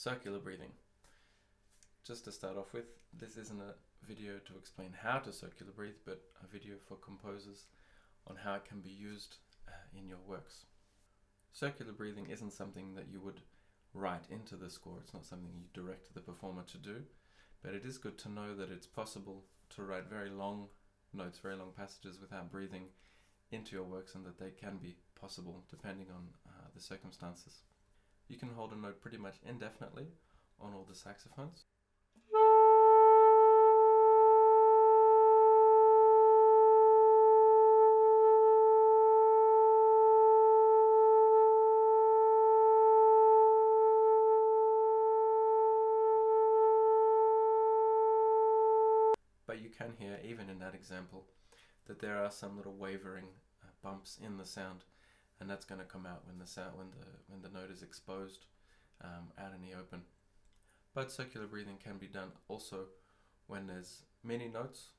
Circular breathing. Just to start off with, this isn't a video to explain how to circular breathe, but a video for composers on how it can be used in your works. Circular breathing isn't something that you would write into the score. It's not something you direct the performer to do, but it is good to know that it's possible to write very long notes, very long passages without breathing into your works, and that they can be possible depending on the circumstances. You can hold a note pretty much indefinitely on all the saxophones. But you can hear, even in that example, that there are some little wavering bumps in the sound, and that's going to come out when the note is exposed out in the open. But circular breathing can be done also when there's many notes,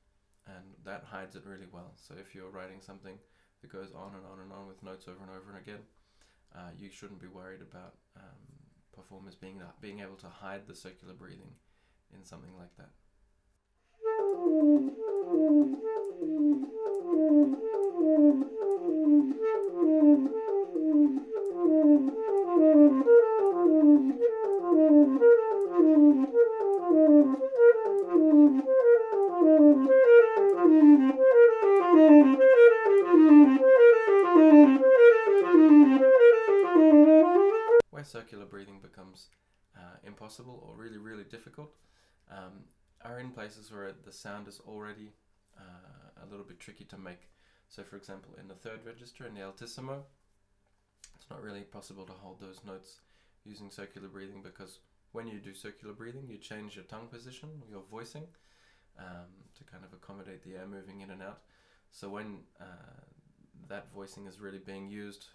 and that hides it really well. So if you're writing something that goes on and on and on with notes over and over and again, you shouldn't be worried about performers being able to hide the circular breathing in something like that. Where circular breathing becomes impossible or really, really difficult are in places where the sound is already a little bit tricky to make. So for example, in the third register, in the altissimo, it's not really possible to hold those notes using circular breathing, because when you do circular breathing, you change your tongue position, your voicing, to kind of accommodate the air moving in and out. So when that voicing is really being used,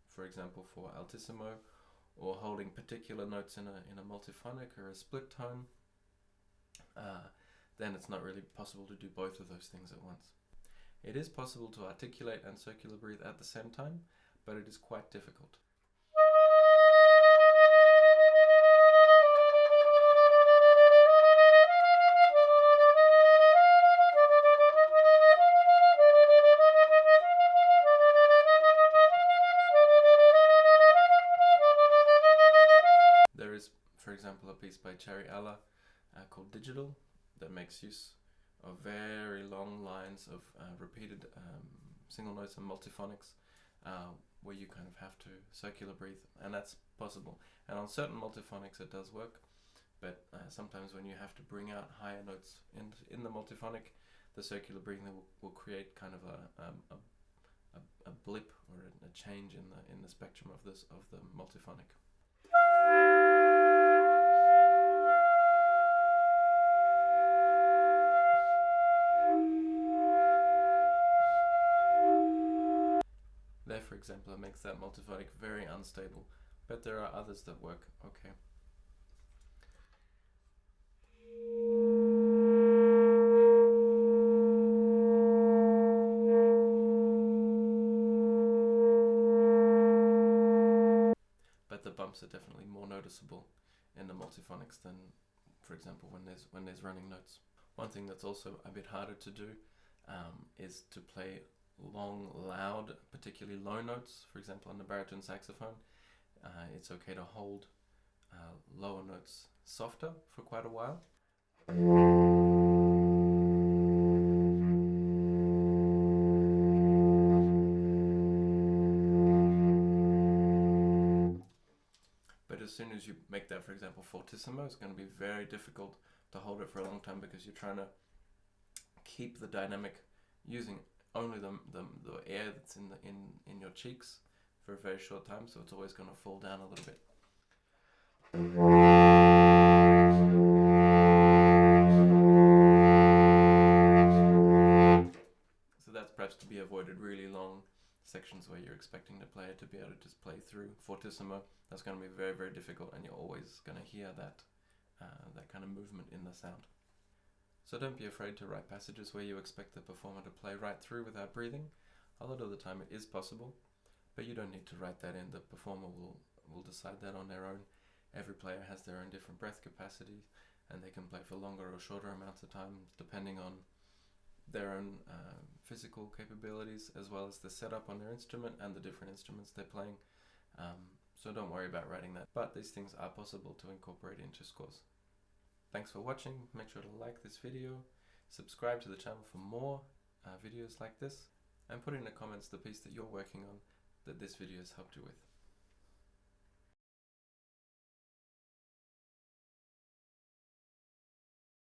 for example, for altissimo, or holding particular notes in a multiphonic or a split tone, then it's not really possible to do both of those things at once. It is possible to articulate and circular breathe at the same time, but it is quite difficult. There is, for example, a piece by Thierry Alla called Digital that makes use of very long lines of repeated single notes and multiphonics, where you kind of have to circular breathe, and that's possible. And on certain multiphonics it does work, but sometimes when you have to bring out higher notes in the multiphonic, the circular breathing will create kind of a blip or a change in the spectrum of the multiphonic. There, for example, it makes that multiphonic very unstable, but there are others that work okay. But the bumps are definitely more noticeable in the multiphonics than, for example, when there's running notes. One thing that's also a bit harder to do is to play long, loud, particularly low notes. For example, on the baritone saxophone, it's okay to hold lower notes softer for quite a while. But as soon as you make that, for example, fortissimo, it's going to be very difficult to hold it for a long time, because you're trying to keep the dynamic using only the air that's in your cheeks for a very short time, so it's always going to fall down a little bit. So that's perhaps to be avoided. Really long sections where you're expecting the player to be able to just play through fortissimo, that's going to be very, very difficult, and you're always going to hear that kind of movement in the sound. So don't be afraid to write passages where you expect the performer to play right through without breathing. A lot of the time it is possible, but you don't need to write that in. The performer will decide that on their own, every player has their own different breath capacity, and they can play for longer or shorter amounts of time depending on their own physical capabilities, as well as the setup on their instrument and the different instruments they're playing. So don't worry about writing that, but these things are possible to incorporate into scores. Thanks for watching. Make sure to like this video, subscribe to the channel for more videos like this, and put in the comments the piece that you're working on that this video has helped you with.